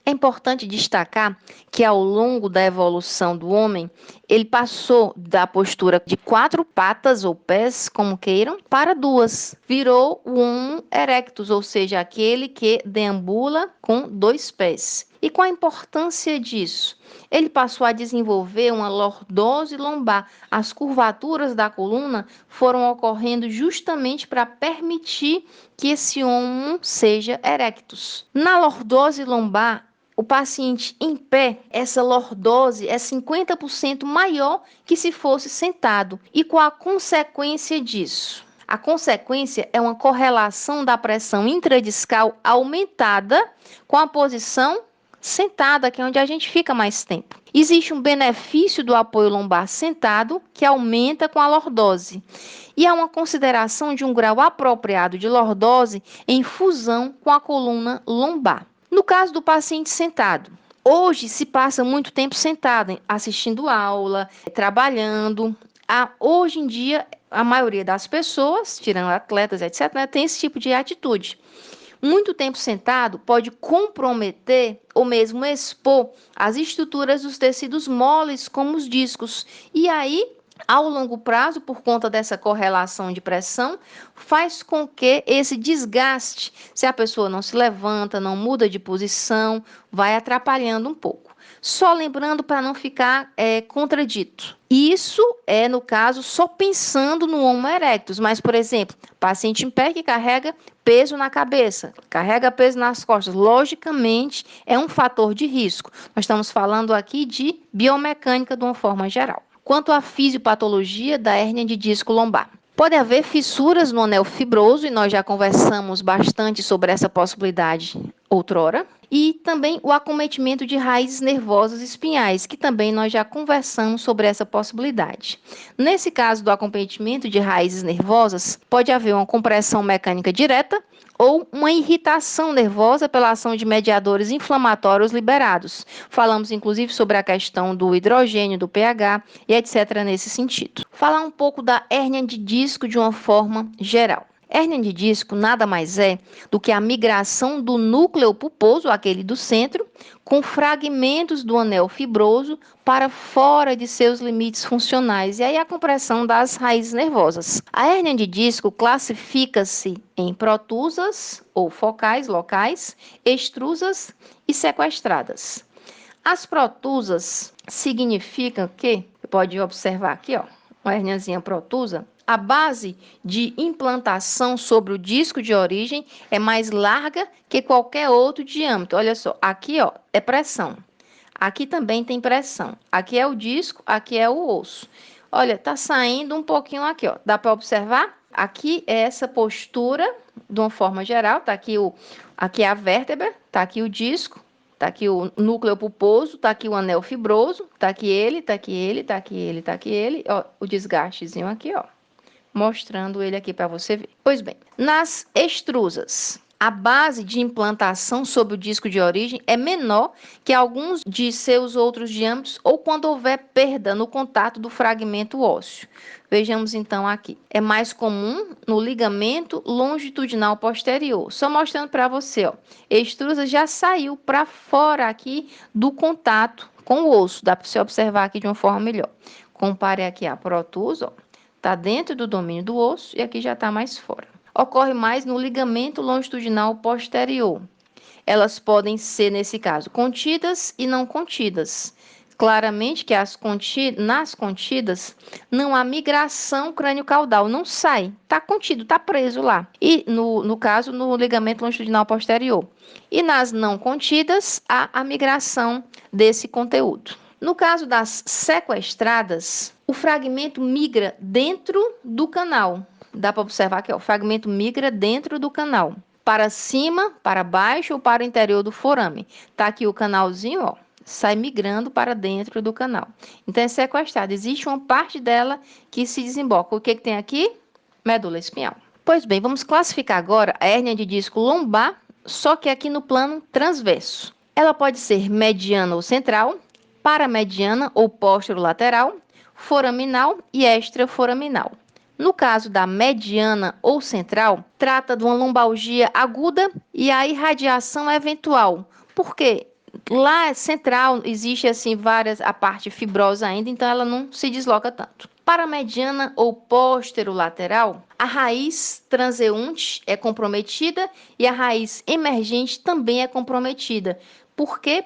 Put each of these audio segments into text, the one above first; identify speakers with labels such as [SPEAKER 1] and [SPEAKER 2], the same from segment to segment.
[SPEAKER 1] É importante destacar que ao longo da evolução do homem, ele passou da postura de 4 patas ou pés, como queiram, para 2. Virou o Homo erectus, ou seja, aquele que deambula com 2 pés. E qual a importância disso? Ele passou a desenvolver uma lordose lombar. As curvaturas da coluna foram ocorrendo justamente para permitir que esse Homo seja erectus. Na lordose lombar, o paciente em pé, essa lordose é 50% maior que se fosse sentado. E qual a consequência disso? A consequência é uma correlação da pressão intradiscal aumentada com a posição sentada, que é onde a gente fica mais tempo. Existe um benefício do apoio lombar sentado que aumenta com a lordose. E há uma consideração de um grau apropriado de lordose em fusão com a coluna lombar. No caso do paciente sentado, hoje se passa muito tempo sentado, assistindo aula, trabalhando. Hoje em dia, a maioria das pessoas, tirando atletas, etc., tem esse tipo de atitude. Muito tempo sentado pode comprometer ou mesmo expor as estruturas dos tecidos moles, como os discos. E aí, ao longo prazo, por conta dessa correlação de pressão, faz com que esse desgaste, se a pessoa não se levanta, não muda de posição, vai atrapalhando um pouco. Só lembrando para não ficar contradito. Isso é, no caso, só pensando no Homo erectus, mas, por exemplo, paciente em pé que carrega peso na cabeça, carrega peso nas costas, logicamente é um fator de risco. Nós estamos falando aqui de biomecânica de uma forma geral. Quanto à fisiopatologia da hérnia de disco lombar. Pode haver fissuras no anel fibroso, e nós já conversamos bastante sobre essa possibilidade outrora. E também o acometimento de raízes nervosas espinhais, que também nós já conversamos sobre essa possibilidade. Nesse caso do acometimento de raízes nervosas, pode haver uma compressão mecânica direta ou uma irritação nervosa pela ação de mediadores inflamatórios liberados. Falamos inclusive sobre a questão do hidrogênio, do pH e etc. nesse sentido. Falar um pouco da hérnia de disco de uma forma geral. Hérnia de disco nada mais é do que a migração do núcleo pulposo, aquele do centro, com fragmentos do anel fibroso para fora de seus limites funcionais, e aí a compressão das raízes nervosas. A hérnia de disco classifica-se em protusas ou focais locais, extrusas e sequestradas. As protusas significam que, você pode observar aqui, ó, uma herniazinha protusa, a base de implantação sobre o disco de origem é mais larga que qualquer outro diâmetro. Olha só, aqui ó, é pressão. Aqui também tem pressão. Aqui é o disco, aqui é o osso. Olha, tá saindo um pouquinho aqui, ó. Dá para observar? Aqui é essa postura, de uma forma geral, tá aqui aqui é a vértebra, tá aqui o disco, tá aqui o núcleo pulposo, tá aqui o anel fibroso, tá aqui ele, tá aqui ele, tá aqui ele, tá aqui ele, ó, o desgastezinho aqui, ó, mostrando ele aqui para você ver. Pois bem, nas extrusas, a base de implantação sobre o disco de origem é menor que alguns de seus outros diâmetros ou quando houver perda no contato do fragmento ósseo. Vejamos então aqui. É mais comum no ligamento longitudinal posterior. Só mostrando para você, ó. Extrusa já saiu para fora aqui do contato com o osso. Dá para você observar aqui de uma forma melhor. Compare aqui a protusa, ó. Está dentro do domínio do osso e aqui já está mais fora. Ocorre mais no ligamento longitudinal posterior. Elas podem ser, nesse caso, contidas e não contidas. Claramente que nas contidas não há migração crânio-caudal, não sai, está contido, está preso lá. E no caso, no ligamento longitudinal posterior. E nas não contidas, há a migração desse conteúdo. No caso das sequestradas, o fragmento migra dentro do canal. Dá para observar aqui, ó, o fragmento migra dentro do canal. Para cima, para baixo ou para o interior do forame. Tá aqui o canalzinho, ó, sai migrando para dentro do canal. Então é sequestrada. Existe uma parte dela que se desemboca. O que tem aqui? Medula espinhal. Pois bem, vamos classificar agora a hérnia de disco lombar, só que aqui no plano transverso. Ela pode ser mediana ou central, paramediana ou posterolateral, foraminal e extraforaminal. No caso da mediana ou central, trata de uma lombalgia aguda e a irradiação eventual. Por quê? Lá central existe assim a parte fibrosa ainda, então ela não se desloca tanto. Para a mediana ou póstero-lateral, a raiz transeunte é comprometida e a raiz emergente também é comprometida, porque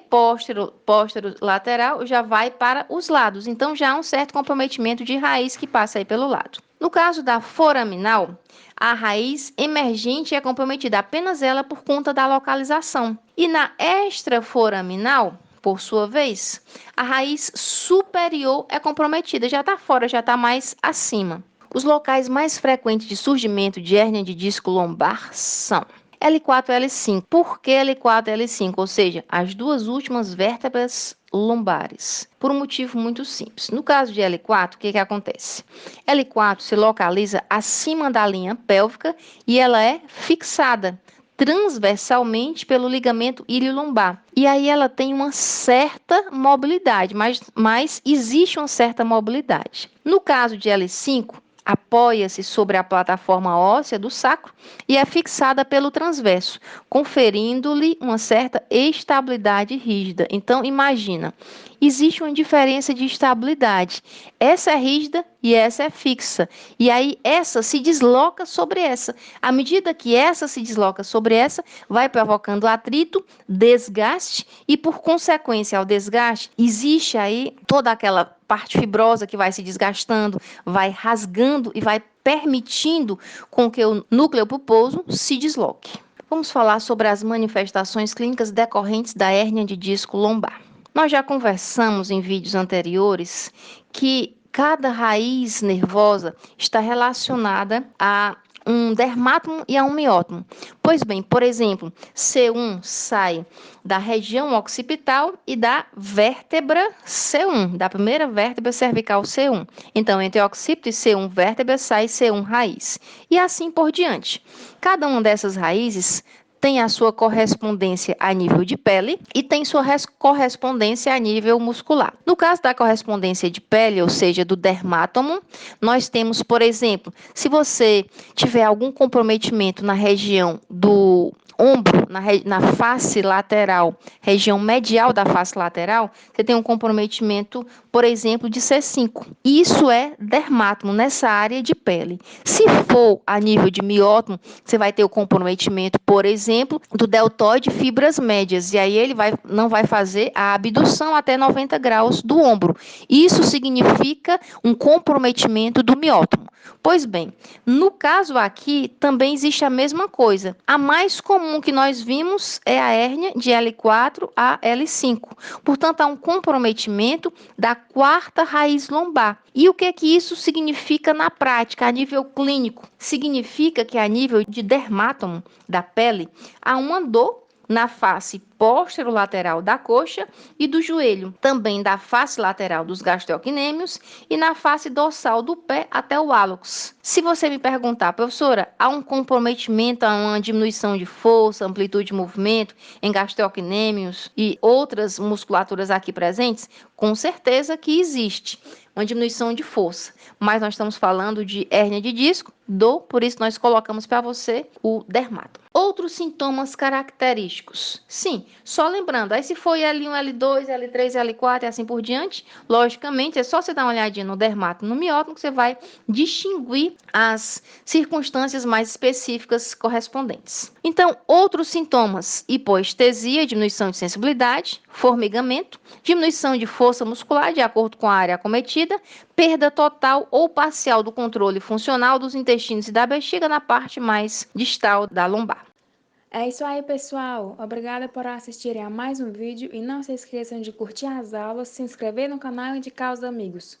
[SPEAKER 1] póstero-lateral já vai para os lados, então já há um certo comprometimento de raiz que passa aí pelo lado. No caso da foraminal, a raiz emergente é comprometida apenas ela por conta da localização. E na extraforaminal, por sua vez, a raiz superior é comprometida, já está fora, já está mais acima. Os locais mais frequentes de surgimento de hérnia de disco lombar são L4 e L5. Por que L4 e L5? Ou seja, as duas últimas vértebras lombares. Por um motivo muito simples. No caso de L4, o que acontece? L4 se localiza acima da linha pélvica e ela é fixada transversalmente pelo ligamento ilio-lombar. E aí ela tem uma certa mobilidade, mas existe uma certa mobilidade. No caso de L5, apoia-se sobre a plataforma óssea do sacro e é fixada pelo transverso, conferindo-lhe uma certa estabilidade rígida. Então, imagina, existe uma diferença de estabilidade. Essa é rígida e essa é fixa. E aí, essa se desloca sobre essa. À medida que essa se desloca sobre essa, vai provocando atrito, desgaste e, por consequência ao desgaste, existe aí toda aquela parte fibrosa que vai se desgastando, vai rasgando e vai permitindo com que o núcleo pulposo se desloque. Vamos falar sobre as manifestações clínicas decorrentes da hérnia de disco lombar. Nós já conversamos em vídeos anteriores que cada raiz nervosa está relacionada a um dermátomo e a um miótomo. Pois bem, por exemplo, C1 sai da região occipital e da vértebra C1, da primeira vértebra cervical C1. Então, entre occipito e C1 vértebra sai C1 raiz. E assim por diante. Cada uma dessas raízes tem a sua correspondência a nível de pele e tem sua correspondência a nível muscular. No caso da correspondência de pele, ou seja, do dermátomo, nós temos, por exemplo, se você tiver algum comprometimento na região do ombro, na face lateral, região medial da face lateral, você tem um comprometimento, por exemplo, de C5. Isso é dermátomo nessa área de pele. Se for a nível de miótomo, você vai ter o comprometimento, por exemplo, do deltoide fibras médias, e aí ele não vai fazer a abdução até 90 graus do ombro. Isso significa um comprometimento do miótomo. Pois bem, no caso aqui também existe a mesma coisa. A mais comum que nós vimos é a hérnia de L4 a L5. Portanto, há um comprometimento da quarta raiz lombar. E o que isso significa na prática, a nível clínico? Significa que a nível de dermátomo da pele, há uma dor na face posterolateral da coxa e do joelho, também da face lateral dos gastrocnêmios e na face dorsal do pé até o hálux. Se você me perguntar, professora, há um comprometimento, há uma diminuição de força, amplitude de movimento em gastrocnêmios e outras musculaturas aqui presentes? Com certeza que existe uma diminuição de força, mas nós estamos falando de hérnia de disco, dor, por isso nós colocamos para você o dermátomo. Outros sintomas característicos. Sim, só lembrando, aí se foi L1, L2, L3, L4 e assim por diante, logicamente é só você dar uma olhadinha no dermátomo, no miótomo, que você vai distinguir as circunstâncias mais específicas correspondentes. Então, outros sintomas: hipoestesia, diminuição de sensibilidade, formigamento, diminuição de força muscular de acordo com a área acometida, perda total ou parcial do controle funcional dos intestinos e da bexiga na parte mais distal da lombar.
[SPEAKER 2] É isso aí, pessoal. Obrigada por assistirem a mais um vídeo e não se esqueçam de curtir as aulas, se inscrever no canal e indicar aos amigos.